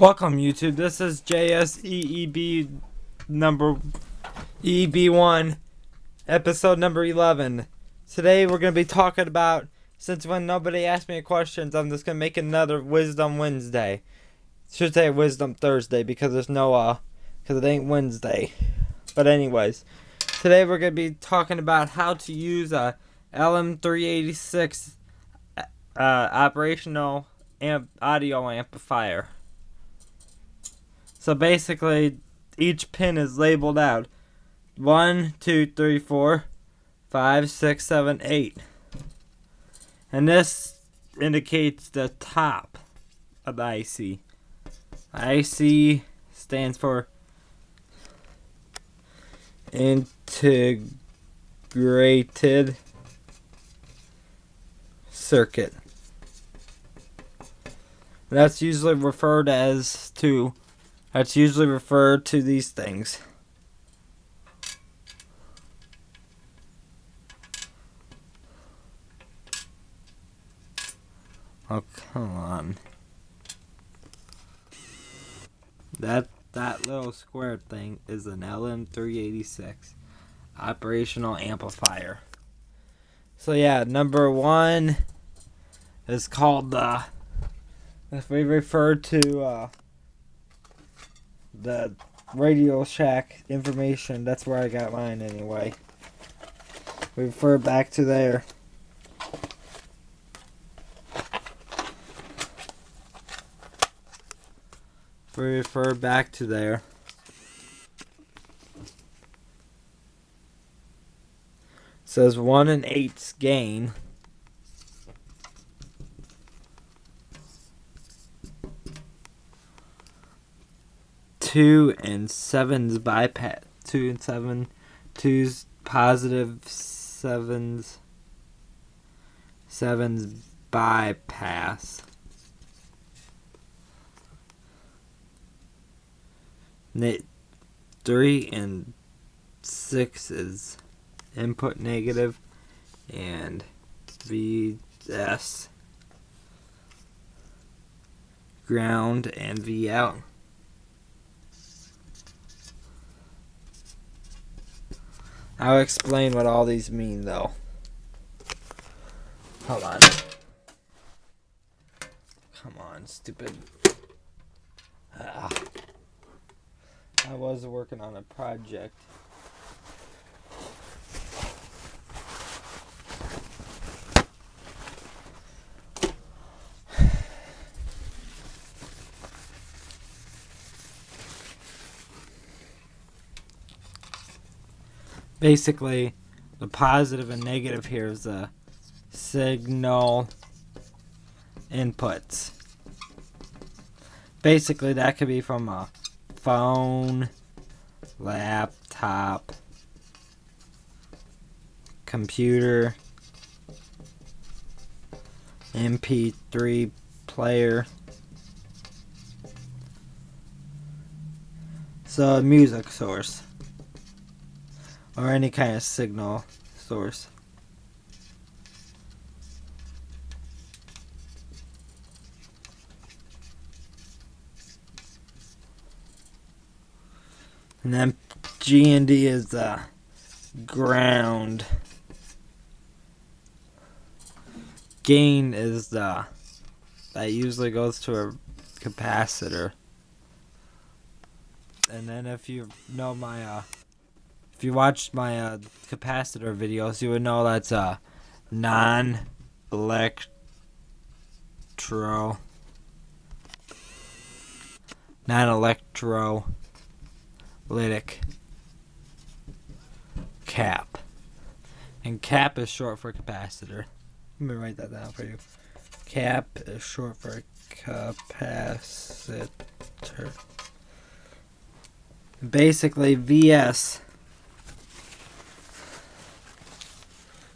Welcome YouTube, this is jseeb number EB1 episode number 11. Today we're going to be talking about, since when nobody asked me questions, I'm just going to make another Wisdom Wednesday. Should say Wisdom Thursday because there's no because it ain't Wednesday. But anyways, today we're going to be talking about how to use a lm386 operational audio amplifier. So basically, each pin is labeled out. 1, 2, 3, 4, 5, 6, 7, 8. And this indicates the top of the IC. IC stands for Integrated Circuit. That's usually referred to these things. Oh, come on. That little square thing is an lm386 operational amplifier. So yeah, number 1 is called if we refer to the Radio Shack information, that's where I got mine anyway. We refer back to there. We refer back to there. It says 1 1/8 gain. 2 7's bypass. 2 and 7. 2's positive 7's bypass. 3 and 6 is input negative, and VS ground and V out. I'll explain what all these mean though. Hold on. Come on, stupid. I was working on a project. Basically, the positive and negative here is the signal inputs. Basically, that could be from a phone, laptop, computer, MP3 player. So a music source. Or any kind of signal source. And then G and D is the ground. Gain is that usually goes to a capacitor. And then if you know if you watched my capacitor videos, you would know that's a non-electrolytic cap. And cap is short for capacitor. Let me write that down for you. Cap is short for capacitor. Basically, VS.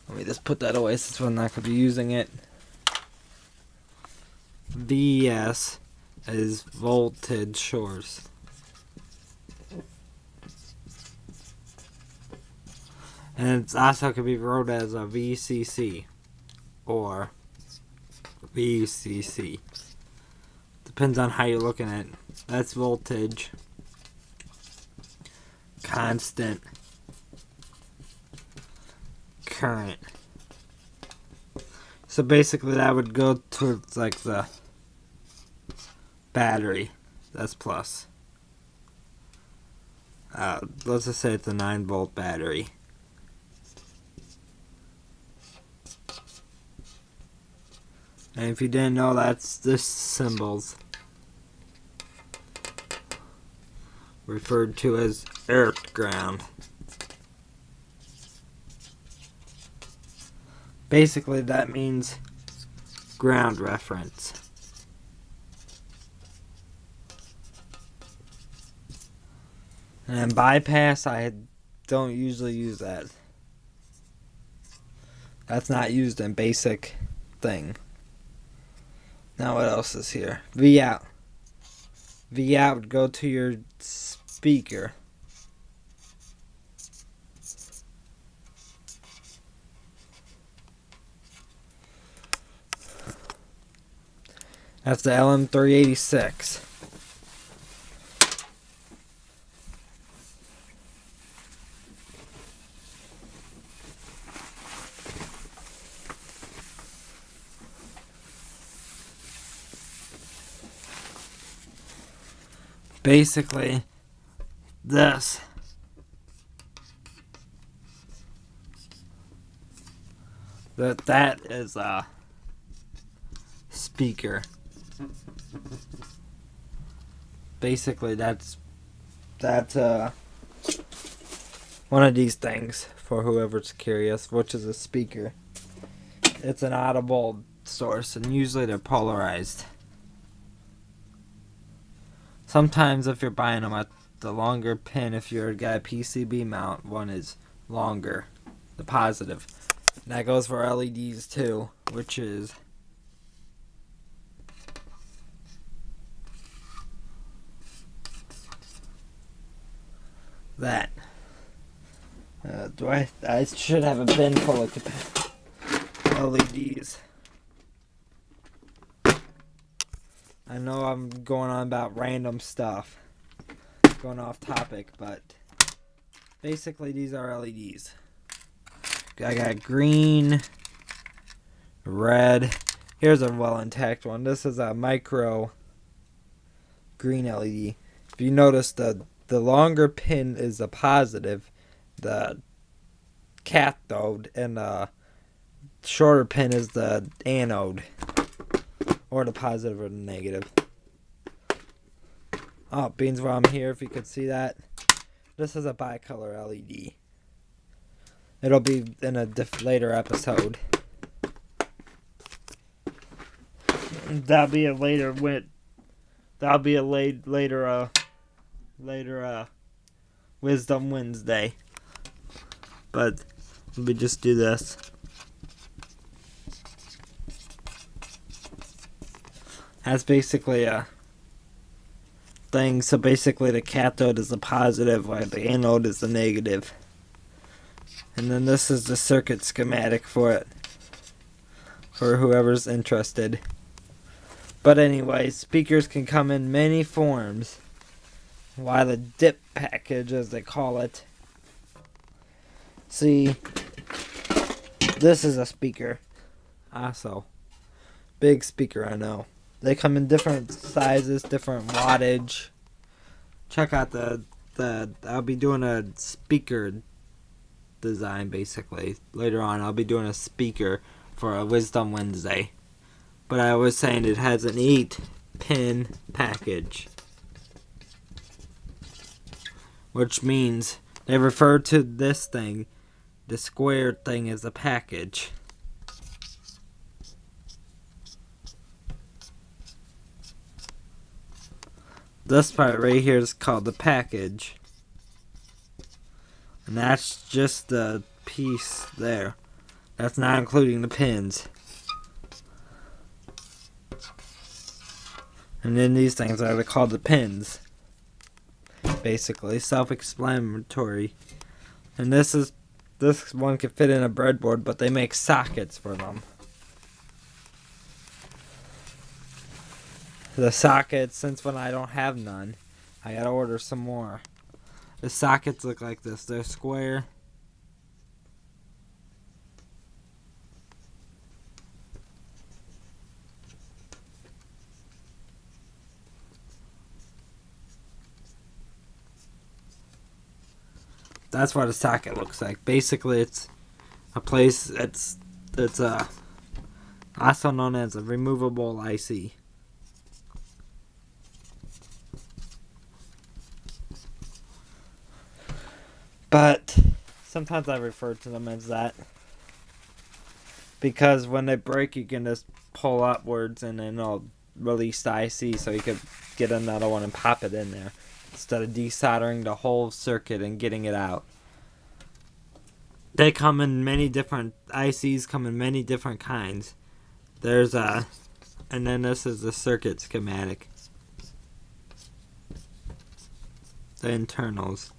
Let me just put that away since we're not going to be using it. VS is voltage source. And it also could be wrote as a VCC or VCC. Depends on how you're looking at it. That's voltage. Constant. Current. So basically that would go towards like the battery. That's plus. Let's just say it's a 9-volt battery. And if you didn't know, that's the symbols referred to as earth ground. Basically, that means ground reference. And bypass, I don't usually use that. That's not used in basic thing. Now what else is here? V out. V out would go to your speaker. That's the lm386. Basically, that is a speaker. Basically, that's one of these things for whoever's curious, which is a speaker. It's an audible source, and usually they're polarized. Sometimes if you're buying them at the longer pin, if you're got a PCB mount, one is longer, the positive. And that goes for LEDs too, which is that. I should have a bin full of LEDs. I know I'm going on about random stuff, going off topic, but basically these are LEDs. I got green, red. Here's a well intact one. This is a micro green LED. If you notice, the longer pin is the positive, the cathode, and the shorter pin is the anode. Or the positive or the negative. Oh, beans while I'm here, if you could see that. This is a bicolor LED. It'll be in a later episode. That'll be a later Wisdom Wednesday. But let me just do this. That's basically a thing. So basically the cathode is the positive while the anode is the negative. And then this is the circuit schematic for it, for whoever's interested. But anyway, speakers can come in many forms. Why the dip package, as they call it. See, this is a speaker. Also, big speaker, I know. They come in different sizes, different wattage. Check out I'll be doing a speaker design basically. Later on, I'll be doing a speaker for a Wisdom Wednesday. But I was saying it has an 8-pin package. Which means they refer to this thing, the square thing, as a package. This part right here is called the package. And that's just the piece there. That's not including the pins. And then these things are called the pins. Basically, self-explanatory. And this one can fit in a breadboard, but they make sockets for them. The sockets, since when I don't have none, I gotta order some more. The sockets look like this. They're square. That's what a socket looks like. Basically, it's a place it's also known as a removable IC. But sometimes I refer to them as that because when they break, you can just pull upwards and then it'll release the IC, so you could get another one and pop it in there instead of desoldering the whole circuit and getting it out. They come in many different ICs, come in many different kinds. And then this is the circuit schematic. The internals.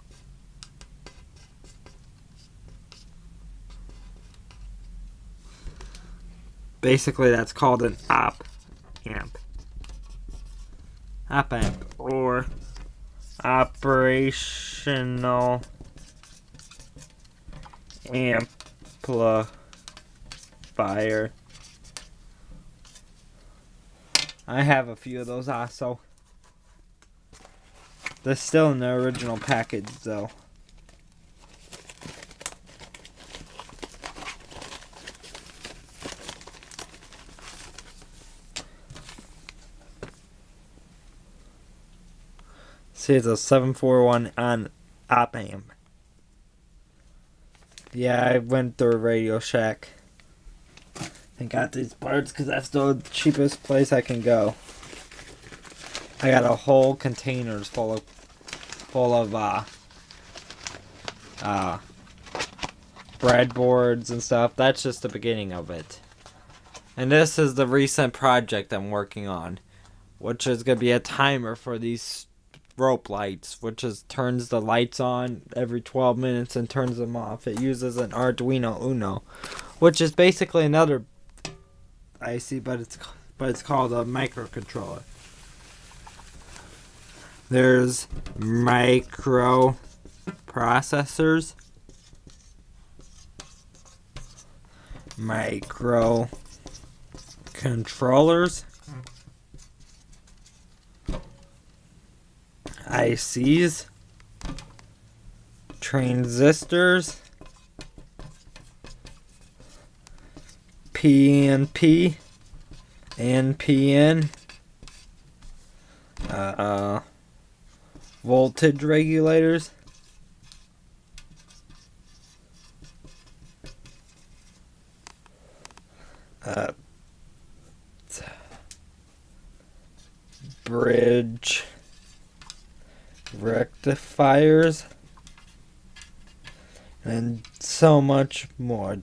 Basically, that's called an op amp. Op amp, or operational amplifier. I have a few of those also. They're still in the original package though. See, it's a 741 on op amp. Yeah, I went through Radio Shack and got these parts because that's the cheapest place I can go. I got a whole containers full of breadboards and stuff. That's just the beginning of it. And this is the recent project I'm working on, which is going to be a timer for these rope lights, which turns the lights on every 12 minutes and turns them off. It uses an Arduino Uno, which is basically another IC, but it's called a microcontroller. There's microprocessors, microcontrollers, ICs, transistors, PNP, NPN, voltage regulators, bridge rectifiers, and so much more. ...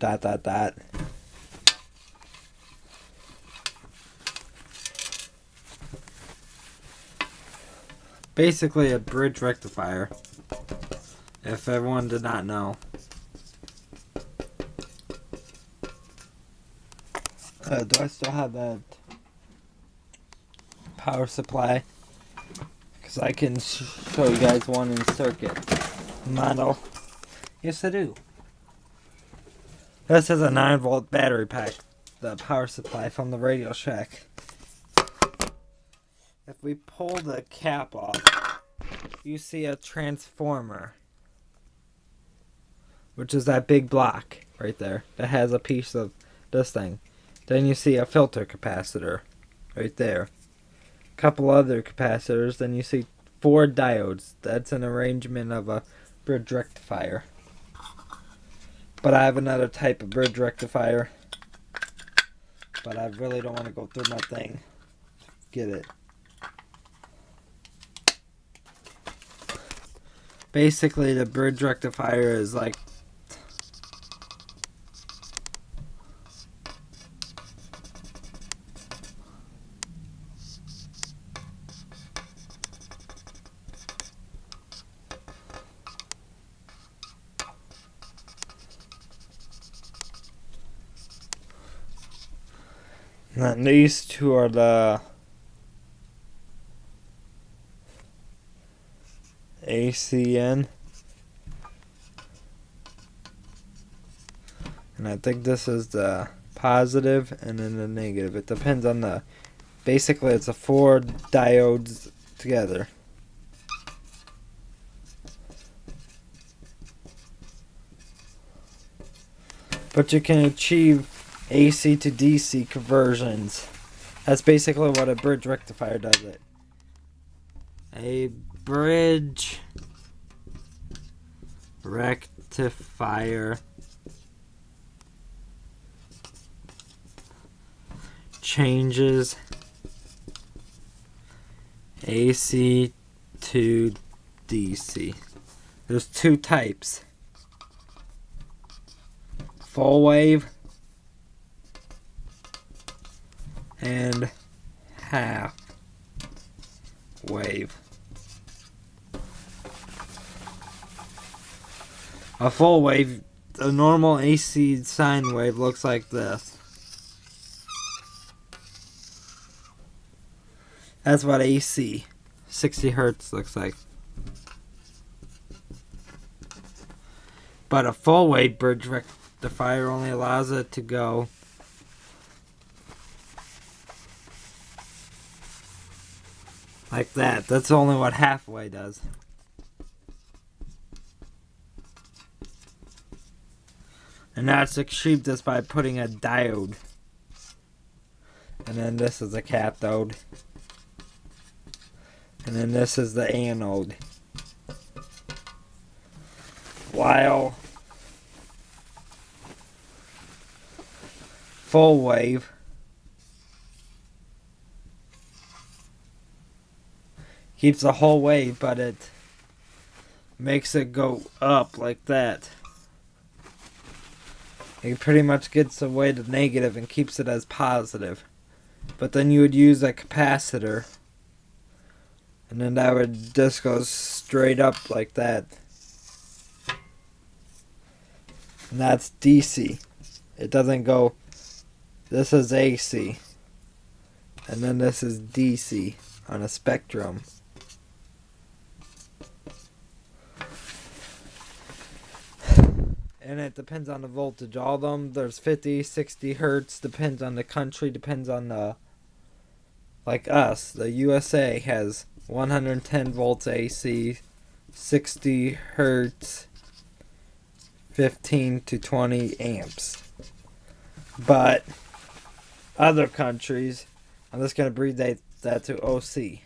Basically a bridge rectifier, if everyone did not know. Do I still have that power supply? Because I can show you guys one in circuit model. Yes, I do. This is a 9-volt battery pack, the power supply from the Radio Shack. If we pull the cap off, you see a transformer, which is that big block right there that has a piece of this thing. Then you see a filter capacitor right there. A couple other capacitors. Then you see 4 diodes. That's an arrangement of a bridge rectifier. But I have another type of bridge rectifier. But I really don't want to go through my thing. Get it. Basically, the bridge rectifier is like and these two are the ACN. And I think this is the positive and then the negative. It depends on the... Basically, it's a 4 diodes together. But you can achieve AC to DC conversions. That's basically what a bridge rectifier does it. A bridge rectifier changes AC to DC. There's 2 types. Full wave and half wave. A full wave, a normal AC sine wave looks like this. That's what AC 60 hertz looks like. But a full wave bridge rectifier only allows it to go like that. That's only what halfway does. And now it's achieved this by putting a diode. And then this is a cathode. And then this is the anode. While full wave keeps the whole wave, but it makes it go up like that. It pretty much gets away to negative and keeps it as positive. But then you would use a capacitor. And then that would just go straight up like that. And that's DC. It doesn't go... This is AC. And then this is DC on a spectrum. And it depends on the voltage. All of them, there's 50, 60 hertz. Depends on the country. Depends on the... Like us, the USA has 110 volts AC, 60 hertz, 15 to 20 amps. But other countries, I'm just going to breed that to OC,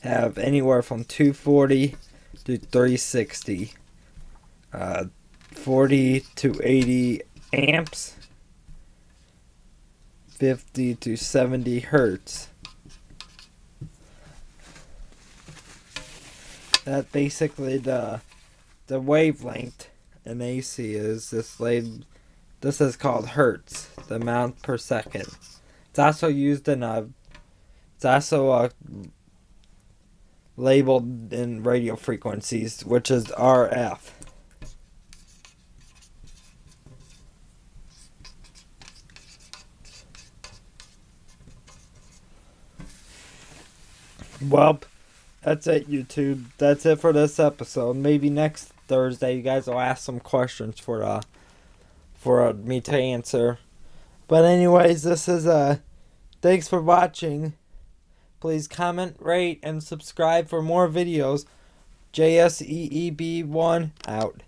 have anywhere from 240 to 360, 40 to 80 amps, 50 to 70 hertz. That basically the wavelength in AC is this is called hertz, the amount per second. It's also used in labeled in radio frequencies, which is RF. Well, that's it, YouTube. That's it for this episode. Maybe next Thursday you guys will ask some questions for me to answer. But anyways, this is thanks for watching. Please comment, rate, and subscribe for more videos. jseeb1 out.